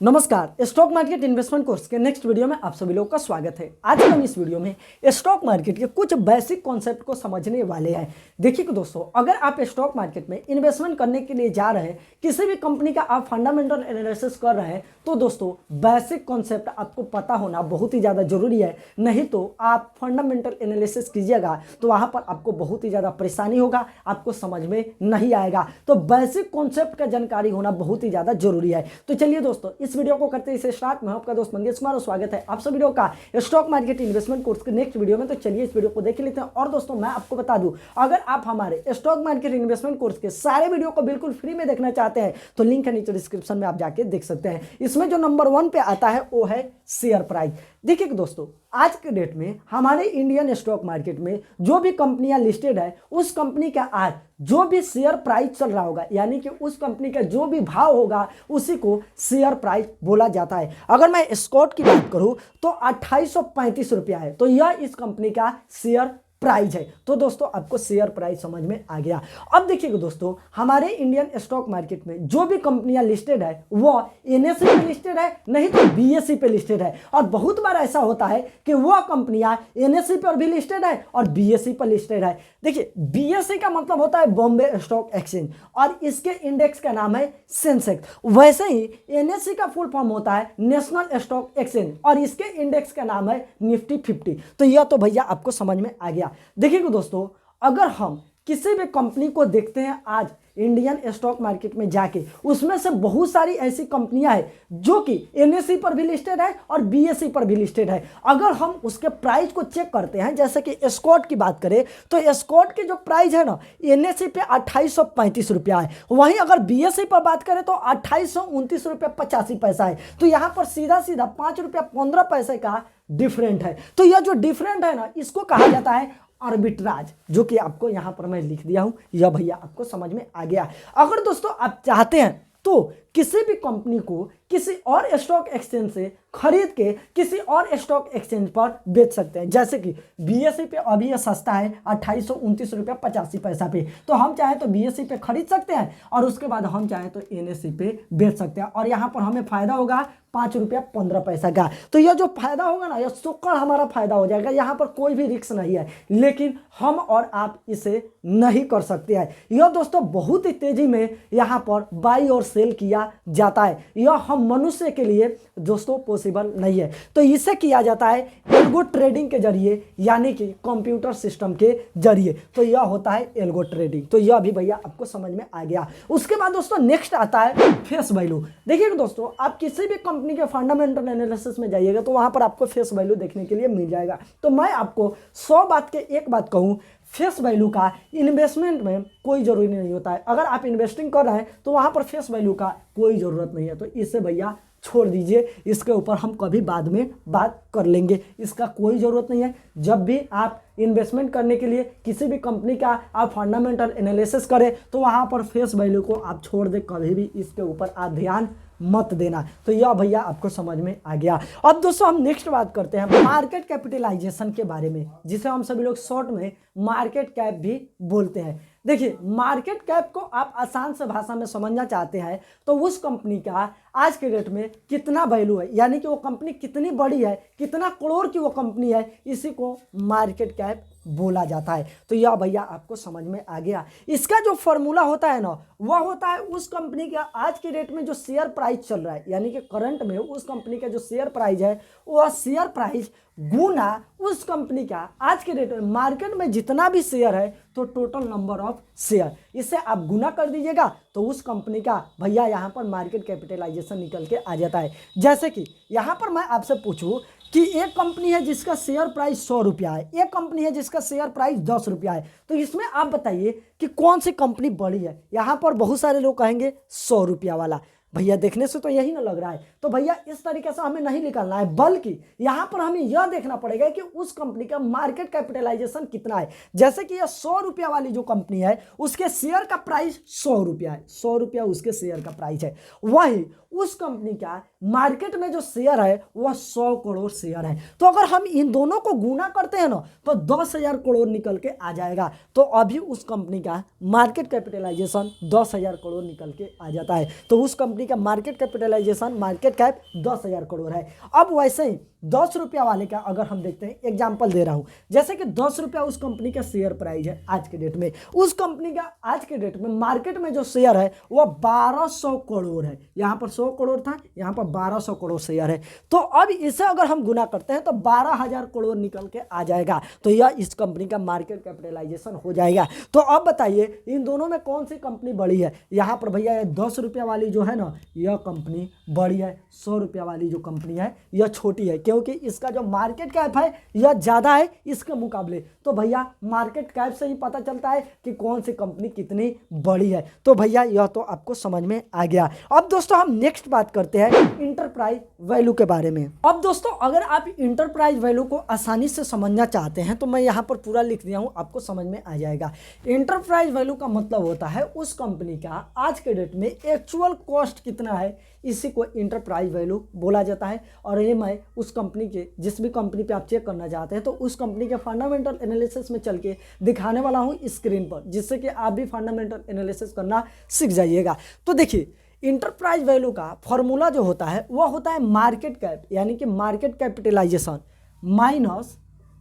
नमस्कार। Stock market investment course के next video में आप सभी लोगों का स्वागत है। आज हम इस वीडियो में स्टॉक मार्केट के कुछ बेसिक कॉन्सेप्ट को समझने वाले हैं। देखिए कि दोस्तों, अगर आप स्टॉक मार्केट में इन्वेस्टमेंट करने के लिए जा रहे हैं, किसी भी कंपनी का आप फंडामेंटल एनालिसिस कर रहे हैं, तो दोस्तों बेसिक कॉन्सेप्ट आपको पता होना बहुत ही ज़्यादा जरूरी है। नहीं तो आप फंडामेंटल एनालिसिस कीजिएगा तो वहाँ पर आपको बहुत ही ज़्यादा परेशानी होगा, आपको समझ में नहीं आएगा। तो बेसिक कॉन्सेप्ट का जानकारी होना बहुत ही ज़्यादा जरूरी है। तो चलिए दोस्तों, इस वीडियो को करते हैं इसे स्टार्ट। मैं आपका दोस्त मंगेश कुमार और स्वागत है आप सभी लोगों का स्टॉक मार्केट इन्वेस्टमेंट कोर्स के नेक्स्ट वीडियो में। तो चलिए इस वीडियो को देख लेते हैं। और दोस्तों, मैं आपको बता दूं, अगर आप हमारे स्टॉक मार्केट इन्वेस्टमेंट कोर्स के सारे वीडियो को बिल्कुल फ्री में देखना चाहते हैं तो लिंक है नीचे डिस्क्रिप्शन में, आप जाके देख सकते हैं। इसमें जो नंबर 1 पे आता है वो है शेयर प्राइस। देखिए दोस्तों, आज के डेट में हमारे इंडियन स्टॉक मार्केट में जो भी कंपनियां लिस्टेड है, उस कंपनी का आज जो भी शेयर प्राइस चल रहा होगा, यानी कि उस कंपनी का जो भी भाव होगा, उसी को शेयर प्राइस बोला जाता है। अगर मैं स्कॉट की बात करूं तो 2835 रुपया है, तो यह इस कंपनी का शेयर प्राइस है। तो दोस्तों, आपको शेयर प्राइस समझ में आ गया। अब देखिएगा दोस्तों, हमारे इंडियन स्टॉक मार्केट में जो भी कंपनियां लिस्टेड है वो एनएसई पे लिस्टेड है, नहीं तो बीएसई पे लिस्टेड है। और बहुत बार ऐसा होता है कि वह कंपनियां एनएसई पर भी लिस्टेड है और बीएसई पर लिस्टेड है। देखिए, बीएसई का मतलब होता है बॉम्बे स्टॉक एक्सचेंज, और इसके इंडेक्स का नाम है सेंसेक्स। वैसे ही एनएसई का फुल फॉर्म होता है नेशनल स्टॉक एक्सचेंज, और इसके इंडेक्स का नाम है निफ्टी 50। तो यह तो भैया आपको समझ में आ गया। देखिए दोस्तों, अगर हम किसी भी कंपनी को देखते हैं आज इंडियन स्टॉक मार्केट में जाके, उसमें से बहुत सारी ऐसी कंपनियां हैं जो कि एनएसई पर भी लिस्टेड है और बीएसई पर भी लिस्टेड है। अगर हम उसके प्राइस को चेक करते हैं, जैसे कि स्कॉट की बात करें तो स्कॉट की जो प्राइस है ना, एनएसई पे 2835 रुपया है। वहीं अगर बीएसई पर बात करें तो 2829 रुपया 85 पैसा है। तो यहाँ पर सीधा सीधा 5 रुपया 15 पैसे का डिफरेंट है। तो यह जो डिफरेंट है ना, इसको कहा जाता है आर्बिट्राज, जो कि आपको यहां पर मैं लिख दिया हूं। यह भैया आपको समझ में आ गया। अगर दोस्तों आप चाहते हैं तो किसी भी कंपनी को किसी और स्टॉक एक्सचेंज से खरीद के किसी और स्टॉक एक्सचेंज पर बेच सकते हैं। जैसे कि बीएसई पे अभी यह सस्ता है 2829 रुपया 85 पैसा पे, तो हम चाहें तो बीएसई पे खरीद सकते हैं और उसके बाद हम चाहें तो एनएसई पे बेच सकते हैं, और यहाँ पर हमें फायदा होगा 5 रुपया 15 पैसा का। तो यह जो फायदा होगा ना, यह सोकर हमारा फायदा हो जाएगा। यहाँ पर कोई भी रिस्क नहीं है, लेकिन हम और आप इसे नहीं कर सकते हैं। यह दोस्तों बहुत ही तेजी में यहाँ पर बाई और सेल किया जाता है। यह हम मनुष्य के लिए दोस्तों पॉसिबल नहीं है। तो इसे किया जाता है एल्गो ट्रेडिंग के जरिए, यानी कि कंप्यूटर सिस्टम के जरिए। तो यह होता है एल्गो ट्रेडिंग। तो यह भी भैया आपको समझ में आ गया। उसके बाद दोस्तों नेक्स्ट आता है फेस वैल्यू। देखिए दोस्तों, आप किसी भी कंपनी के फंडामेंटल एनालिसिस में जाइएगा तो वहां पर आपको फेस वैल्यू देखने के लिए मिल जाएगा। तो मैं आपको 100 बात के एक बात कहूँ, फेस वैल्यू का इन्वेस्टमेंट में कोई जरूरी नहीं होता है। अगर आप इन्वेस्टिंग कर रहे हैं तो वहां पर फेस वैल्यू का कोई जरूरत नहीं है। तो इसे भैया छोड़ दीजिए, इसके ऊपर हम कभी बाद में बात कर लेंगे। इसका कोई ज़रूरत नहीं है। जब भी आप इन्वेस्टमेंट करने के लिए किसी भी कंपनी का आप फंडामेंटल एनालिसिस करें तो वहाँ पर फेस वैल्यू को आप छोड़ दें, कभी भी इसके ऊपर आप ध्यान मत देना। तो यह भैया आपको समझ में आ गया। अब दोस्तों हम नेक्स्ट बात करते हैं मार्केट कैपिटलाइजेशन के बारे में, जिसे हम सभी लोग शॉर्ट में मार्केट कैप भी बोलते हैं। देखिए, मार्केट कैप को आप आसान से भाषा में समझना चाहते हैं तो उस कंपनी का आज के डेट में कितना वैल्यू है, यानी कि वो कंपनी कितनी बड़ी है, कितना करोड़ की वो कंपनी है, इसी को मार्केट कैप बोला जाता है। तो यह भैया आपको समझ में आ गया। इसका जो फॉर्मूला होता है ना, वह होता है उस कंपनी का आज के डेट में जो शेयर प्राइस चल रहा है, यानी कि करंट में उस कंपनी का जो शेयर प्राइस है, वह शेयर प्राइस गुना उस कंपनी का आज के डेट में मार्केट में जितना भी शेयर है, तो टोटल नंबर ऑफ शेयर, इससे आप गुना कर दीजिएगा तो उस कंपनी का भैया यहाँ पर मार्केट कैपिटलाइजेशन निकल के आ जाता है। जैसे कि यहाँ पर मैं आपसे पूछूं कि एक कंपनी है जिसका शेयर प्राइस 100 रुपया है, एक कंपनी है जिसका शेयर प्राइस 10 रुपया है, तो इसमें आप बताइए कि कौन सी कंपनी बड़ी है। यहाँ पर बहुत सारे लोग कहेंगे 100 रुपया वाला। भैया देखने से तो यही ना लग रहा है। तो भैया इस तरीके से हमें नहीं निकालना है, बल्कि यहाँ पर हमें यह देखना पड़ेगा कि उस कंपनी का मार्केट कैपिटलाइजेशन कितना है। जैसे कि यह 100 रुपया वाली जो कंपनी है, उसके शेयर का प्राइस 100 रुपया है, 100 रुपया उसके शेयर का प्राइस है। वही उस कंपनी का मार्केट में जो शेयर है वह 100 करोड़ शेयर है। तो अगर हम इन दोनों को गुना करते हैं ना तो 10,000 करोड़ निकल के आ जाएगा। तो अभी उस कंपनी का मार्केट कैपिटलाइजेशन 10,000 करोड़ निकल के आ जाता है। तो उस कंपनी का market capitalisation, market cap 10,000 crore है। अब वैसे ही 10 रुपया वाले का अगर हम देखते हैं, एग्जाम्पल दे रहा हूं, जैसे कि 10 रुपया उस कंपनी का शेयर प्राइस है आज के डेट में, उस कंपनी का आज के डेट में मार्केट में जो शेयर है वह 1200 करोड़ है। यहां पर 100 करोड़ था, यहां पर 1200 करोड़ शेयर है। तो अब इसे अगर हम गुना करते हैं तो 12,000 करोड़ निकल के आ जाएगा। तो यह इस कंपनी का मार्केट कैपिटलाइजेशन हो जाएगा। तो अब बताइए इन दोनों में कौन सी कंपनी बड़ी है? यहां पर भैया 10 रुपया वाली जो है ना यह कंपनी बड़ी है, 100 रुपया वाली जो कंपनी है यह छोटी है, क्योंकि इसका जो मार्केट कैप है यह ज़्यादा है इसके मुकाबले। तो भैया मार्केट कैप से ही पता चलता है कि कौन सी कंपनी कितनी बड़ी है। तो भैया यह तो आपको समझ में आ गया। अब दोस्तों हम नेक्स्ट बात करते हैं इंटरप्राइज वैल्यू के बारे में। अब दोस्तों अगर आप इंटरप्राइज वैल्यू को आसानी से समझना चाहते हैं तो मैं यहाँ पर पूरा लिख दिया हूँ, आपको समझ में आ जाएगा। इंटरप्राइज वैल्यू का मतलब होता है उस कंपनी का आज के डेट में एक्चुअल कॉस्ट कितना है, इसी को इंटरप्राइज वैल्यू बोला जाता है। और ये मैं उस कंपनी के, जिस भी कंपनी पे आप चेक करना चाहते हैं तो उस कंपनी के फंडामेंटल एनालिसिस में चल के दिखाने वाला हूँ स्क्रीन पर, जिससे कि आप भी फंडामेंटल एनालिसिस करना सीख जाइएगा। तो देखिए इंटरप्राइज वैल्यू का फॉर्मूला जो होता है वह होता है मार्केट कैप, यानी कि market capitalisation minus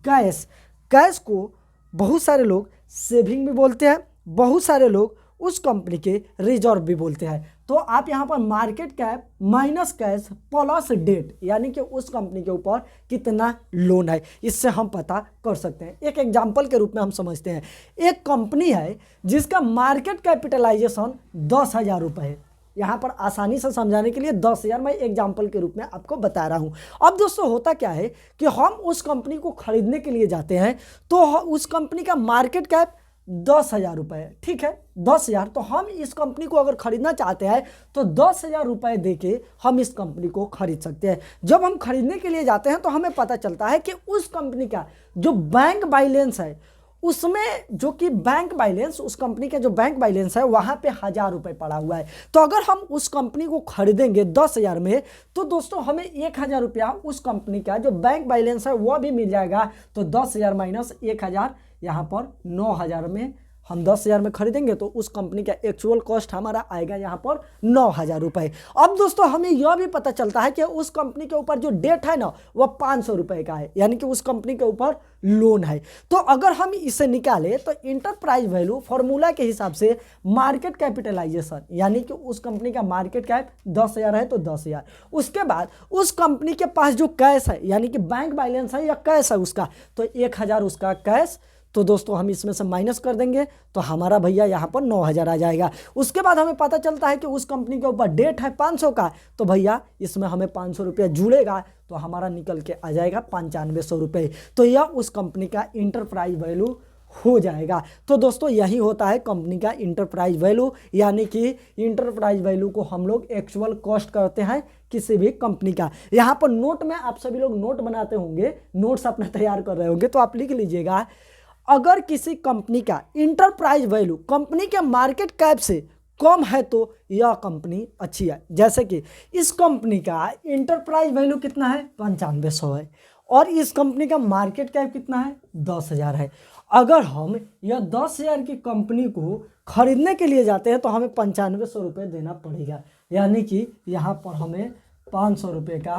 cash. Cash को बहुत सारे लोग सेविंग भी बोलते हैं, बहुत सारे लोग उस कंपनी के रिजर्व भी बोलते हैं। तो आप यहाँ पर market cap minus cash plus debt, यानी कि उस कंपनी के ऊपर कितना लोन है, इससे हम पता कर सकते हैं। एक एग्जांपल के रूप में हम समझते हैं, एक कंपनी है जिसका मार्केट कैपिटलाइजेशन 10,000 रुपये है। यहाँ पर आसानी से समझाने के लिए 10,000 मैं एग्जाम्पल के रूप में आपको बता रहा हूँ। अब दोस्तों होता क्या है कि हम उस कंपनी को खरीदने के लिए जाते हैं तो उस कंपनी का मार्केट कैप 10,000 रुपये है, ठीक है 10,000। तो हम इस कंपनी को अगर खरीदना चाहते हैं तो 10,000 रुपये दे के हम इस कंपनी को खरीद सकते हैं। जब हम खरीदने के लिए जाते हैं तो हमें पता चलता है कि उस कंपनी का जो बैंक बैलेंस है उसमें, जो कि बैंक बैलेंस, उस कंपनी का जो बैंक बैलेंस है वहाँ पे 1,000 रुपये पड़ा हुआ है। तो अगर हम उस कंपनी को खरीदेंगे 10,000 में तो दोस्तों हमें 1,000 रुपया उस कंपनी का जो बैंक बैलेंस है वह भी मिल जाएगा। तो 10,000 माइनस 1,000, यहाँ पर 9,000 में हम 10,000 में खरीदेंगे तो उस कंपनी का एक्चुअल कॉस्ट हमारा आएगा यहाँ पर 9,000 रुपये। अब दोस्तों हमें यह भी पता चलता है कि उस कंपनी के ऊपर जो डेट है ना वह 500 रुपये का है, यानी कि उस कंपनी के ऊपर लोन है। तो अगर हम इसे निकालें तो इंटरप्राइज वैल्यू फॉर्मूला के हिसाब से मार्केट कैपिटलाइजेशन, यानी कि उस कंपनी का मार्केट कैप 10,000 है तो 10,000, उसके बाद उस कंपनी के पास जो कैश है यानी कि बैंक बैलेंस है या कैश है उसका, तो 1,000 उसका कैश। तो दोस्तों हम इसमें से माइनस कर देंगे तो हमारा भैया यहाँ पर 9,000 आ जाएगा। उसके बाद हमें पता चलता है कि उस कंपनी के ऊपर डेट है 500 का, तो भैया इसमें हमें 500 रुपया जुड़ेगा तो हमारा निकल के आ जाएगा 9500 रुपये। तो यह उस कंपनी का इंटरप्राइज वैल्यू हो जाएगा। तो दोस्तों यही होता है कंपनी का इंटरप्राइज वैल्यू, यानी कि इंटरप्राइज वैल्यू को हम लोग एक्चुअल कॉस्ट करते हैं किसी भी कंपनी का। यहाँ पर नोट में आप सभी लोग नोट बनाते होंगे, नोट्स अपना तैयार कर रहे होंगे, तो आप लिख लीजिएगा, अगर किसी कंपनी का इंटरप्राइज वैल्यू कंपनी के मार्केट कैप से कम है तो यह कंपनी अच्छी है। जैसे कि इस कंपनी का इंटरप्राइज वैल्यू कितना है 9500 है और इस कंपनी का मार्केट कैप कितना है 10,000 है। अगर हम यह 10,000 की कंपनी को खरीदने के लिए जाते हैं तो हमें 9500 रुपये देना पड़ेगा, यानी कि यहाँ पर हमें 500 रुपये का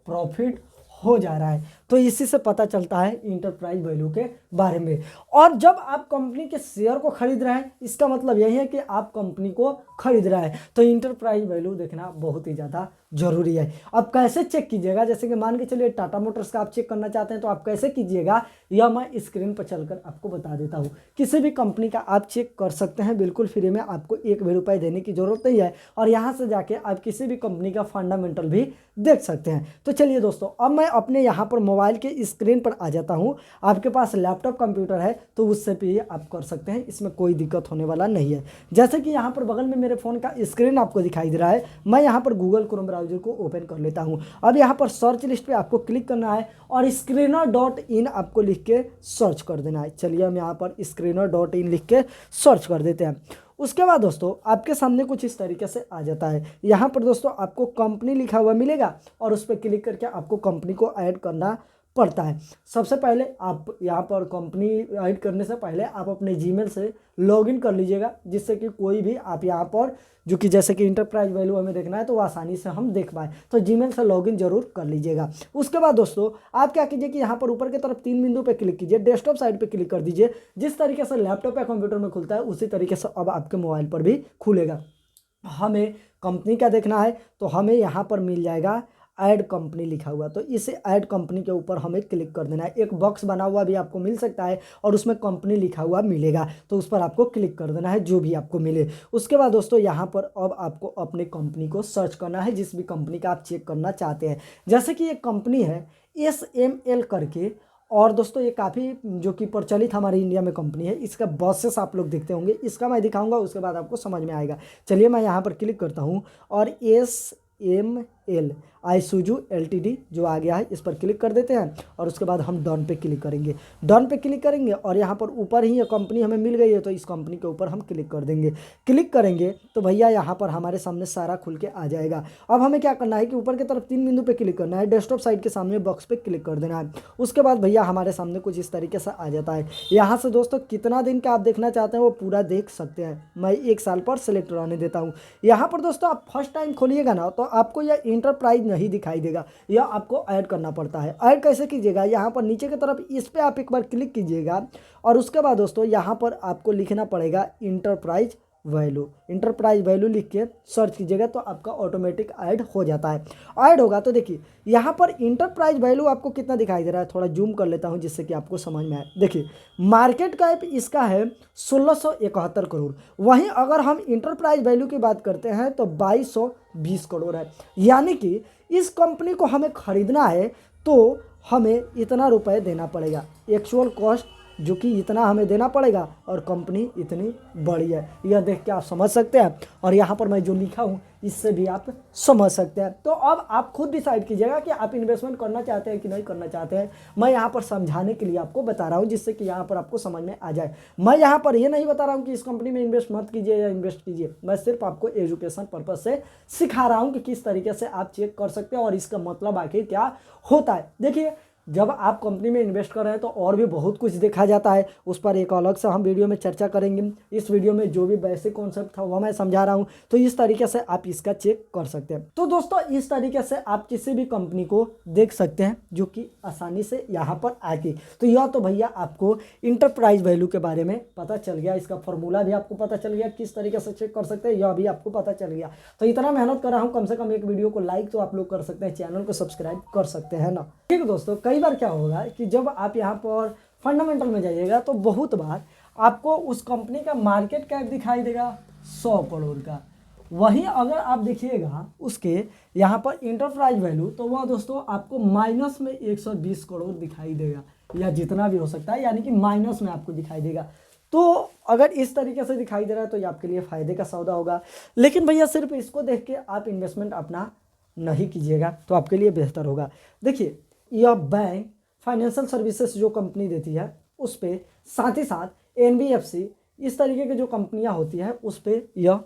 प्रॉफिट हो जा रहा है। तो इसी से पता चलता है इंटरप्राइज वैल्यू के बारे में। और जब आप कंपनी के शेयर को खरीद रहे हैं इसका मतलब यही है कि आप कंपनी को खरीद रहे हैं, तो इंटरप्राइज वैल्यू देखना बहुत ही ज़्यादा जरूरी है। अब कैसे चेक कीजिएगा, जैसे कि मान के चलिए टाटा मोटर्स का आप चेक करना चाहते हैं तो आप कैसे कीजिएगा यह मैं स्क्रीन पर चलकर आपको बता देता हूँ। किसी भी कंपनी का आप चेक कर सकते हैं बिल्कुल फ्री में, आपको 1 भी रुपये देने की जरूरत नहीं है और यहाँ से जाके आप किसी भी कंपनी का फंडामेंटल भी देख सकते हैं। तो चलिए दोस्तों अब मैं अपने यहाँ पर मोबाइल के स्क्रीन पर आ जाता हूँ। आपके पास लैपटॉप कंप्यूटर है तो उससे भी आप कर सकते हैं, इसमें कोई दिक्कत होने वाला नहीं है। जैसे कि यहाँ पर बगल में मेरे फ़ोन का स्क्रीन आपको दिखाई दे रहा है, मैं यहाँ पर गूगल क्रोम ब्राउजर को ओपन कर लेता हूँ। अब यहाँ पर सर्च लिस्ट पे आपको क्लिक करना है और screener.in आपको लिख के सर्च कर देना है। चलिए हम यहाँ पर screener.in लिख के सर्च कर देते हैं। उसके बाद दोस्तों आपके सामने कुछ इस तरीके से आ जाता है। यहाँ पर दोस्तों आपको कंपनी लिखा हुआ मिलेगा और उस पर क्लिक करके आपको कंपनी को ऐड करना पड़ता है। सबसे पहले आप यहाँ पर कंपनी ऐड करने से पहले आप अपने जीमेल से लॉगिन कर लीजिएगा, जिससे कि कोई भी आप यहाँ पर जो कि जैसे कि इंटरप्राइज वैल्यू हमें देखना है तो वो आसानी से हम देख पाए, तो जीमेल से लॉगिन जरूर कर लीजिएगा। उसके बाद दोस्तों आप क्या कीजिए कि यहाँ पर ऊपर की तरफ 3 बिंदु पे क्लिक कीजिए, डेस्कटॉप साइड पे क्लिक कर दीजिए। जिस तरीके से लैपटॉप या कंप्यूटर में खुलता है उसी तरीके से अब आपके मोबाइल पर भी खुलेगा। हमें कंपनी का देखना है तो हमें यहाँ पर मिल जाएगा ऐड कंपनी लिखा हुआ, तो इसे ऐड कंपनी के ऊपर हमें क्लिक कर देना है। एक बॉक्स बना हुआ भी आपको मिल सकता है और उसमें कंपनी लिखा हुआ मिलेगा, तो उस पर आपको क्लिक कर देना है जो भी आपको मिले। उसके बाद दोस्तों यहाँ पर अब आपको अपनी कंपनी को सर्च करना है, जिस भी कंपनी का आप चेक करना चाहते हैं। जैसे कि एक कंपनी है SML करके, और दोस्तों ये काफ़ी जो कि प्रचलित हमारे इंडिया में कंपनी है, इसका बसेस आप लोग देखते होंगे। इसका मैं दिखाऊंगा, उसके बाद आपको समझ में आएगा। चलिए मैं यहाँ पर क्लिक करता हूँ और SML आइसुजू LTD जो आ गया है इस पर क्लिक कर देते हैं और उसके बाद हम डन पे क्लिक करेंगे। डन पे क्लिक करेंगे और यहाँ पर ऊपर ही ये कंपनी हमें मिल गई है, तो इस कंपनी के ऊपर हम क्लिक कर देंगे। क्लिक करेंगे तो भैया यहाँ पर हमारे सामने सारा खुल के आ जाएगा। अब हमें क्या करना है कि ऊपर की तरफ 3 बिंदु पे क्लिक करना है, डेस्कटॉप साइड के सामने बॉक्स पे क्लिक कर देना है। उसके बाद भैया हमारे सामने कुछ इस तरीके से आ जाता है। यहाँ से दोस्तों कितना दिन का आप देखना चाहते हैं वो पूरा देख सकते हैं। मैं 1 साल पर सेलेक्ट रहने देता हूँ। यहाँ पर दोस्तों आप फर्स्ट टाइम खोलिएगा ना तो आपको यह इंटरप्राइज नहीं दिखाई देगा, यह आपको ऐड करना पड़ता है। ऐड कैसे कीजिएगा, यहाँ पर नीचे की तरफ इस पे आप एक बार क्लिक कीजिएगा और उसके बाद दोस्तों यहाँ पर आपको लिखना पड़ेगा इंटरप्राइज वैल्यू। इंटरप्राइज वैल्यू लिख के सर्च कीजिएगा तो आपका ऑटोमेटिक ऐड हो जाता है। ऐड होगा तो देखिए यहाँ पर इंटरप्राइज वैल्यू आपको कितना दिखाई दे रहा है, थोड़ा जूम कर लेता हूँ जिससे कि आपको समझ में आए। देखिए मार्केट कैप इसका है 1671 करोड़, वहीं अगर हम इंटरप्राइज वैल्यू की बात करते हैं तो 2220 करोड़ है। यानी कि इस कंपनी को हमें खरीदना है तो हमें इतना रुपए देना पड़ेगा, एक्चुअल कॉस्ट जो कि इतना हमें देना पड़ेगा, और कंपनी इतनी बड़ी है। यह देख के आप समझ सकते हैं और यहाँ पर मैं जो लिखा हूँ इससे भी आप समझ सकते हैं। तो अब आप खुद डिसाइड कीजिएगा कि आप इन्वेस्टमेंट करना चाहते हैं कि नहीं करना चाहते हैं। मैं यहाँ पर समझाने के लिए आपको बता रहा हूँ जिससे कि यहाँ पर आपको समझ में आ जाए। मैं यहाँ पर ये नहीं बता रहा हूँ कि इस कंपनी में इन्वेस्ट मत कीजिए या इन्वेस्ट कीजिए, मैं सिर्फ आपको एजुकेशन पर्पज से सिखा रहा हूँ कि किस तरीके से आप चेक कर सकते हैं और इसका मतलब आखिर क्या होता है। देखिए जब आप कंपनी में इन्वेस्ट कर रहे हैं तो और भी बहुत कुछ देखा जाता है, उस पर एक अलग से हम वीडियो में चर्चा करेंगे। इस वीडियो में जो भी बेसिक कॉन्सेप्ट था वो मैं समझा रहा हूँ, तो इस तरीके से आप इसका चेक कर सकते हैं। तो दोस्तों इस तरीके से आप किसी भी कंपनी को देख सकते हैं जो कि आसानी से यहाँ पर आके। तो यह तो भैया आपको इंटरप्राइज वैल्यू के बारे में पता चल गया, इसका फॉर्मूला भी आपको पता चल गया, किस तरीके से चेक कर सकते हैं यह भी आपको पता चल गया। तो इतना मेहनत कर रहा हूँ, कम से कम एक वीडियो को लाइक तो आप लोग कर सकते हैं, चैनल को सब्सक्राइब कर सकते हैं ना। ठीक है दोस्तों, कई बार क्या होगा कि जब आप यहाँ पर फंडामेंटल में जाइएगा तो बहुत बार आपको उस कंपनी का मार्केट कैप दिखाई देगा 100 करोड़ का, वहीं अगर आप देखिएगा उसके यहाँ पर इंटरप्राइज वैल्यू तो वह दोस्तों आपको माइनस में 120 करोड़ दिखाई देगा, या जितना भी हो सकता है, यानी कि माइनस में आपको दिखाई देगा। तो अगर इस तरीके से दिखाई दे रहा है तो ये आपके लिए फ़ायदे का सौदा होगा। लेकिन भैया सिर्फ इसको देख के आप इन्वेस्टमेंट अपना नहीं कीजिएगा तो आपके लिए बेहतर होगा। देखिए यह बैंक फाइनेंशियल सर्विसेज जो कंपनी देती है उस पर, साथ ही साथ NBFC इस तरीके की जो कंपनियां होती हैं उस पर यह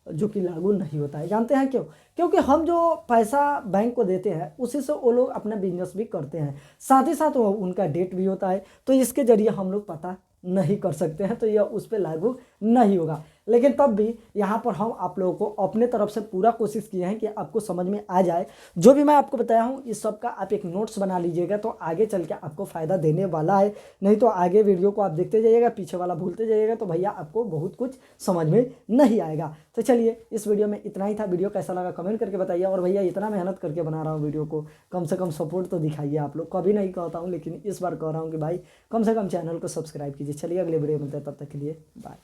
जो कि लागू नहीं होता है। जानते हैं क्यों? क्योंकि हम जो पैसा बैंक को देते हैं उसी से वो लोग अपना बिजनेस भी करते हैं, साथ ही साथ वो उनका डेट भी होता है, तो इसके जरिए हम लोग पता नहीं कर सकते हैं, तो यह उस पर लागू नहीं होगा। लेकिन तब भी यहाँ पर हम आप लोगों को अपने तरफ से पूरा कोशिश किए हैं कि आपको समझ में आ जाए। जो भी मैं आपको बताया हूँ इस सब का आप एक नोट्स बना लीजिएगा तो आगे चल के आपको फ़ायदा देने वाला है। नहीं तो आगे वीडियो को आप देखते जाइएगा, पीछे वाला भूलते जाइएगा तो भैया आपको बहुत कुछ समझ में नहीं आएगा। तो चलिए इस वीडियो में इतना ही था। वीडियो कैसा लगा कमेंट करके बताइए, और भैया इतना मेहनत करके बना रहा हूँ वीडियो को, कम से कम सपोर्ट तो दिखाइए। आप लोग कभी नहीं कहता हूँ लेकिन इस बार कह रहा हूँ कि भाई कम से कम चैनल को सब्सक्राइब कीजिए। चलिए अगले वीडियो में मिलते हैं, तब तक के लिए बाय।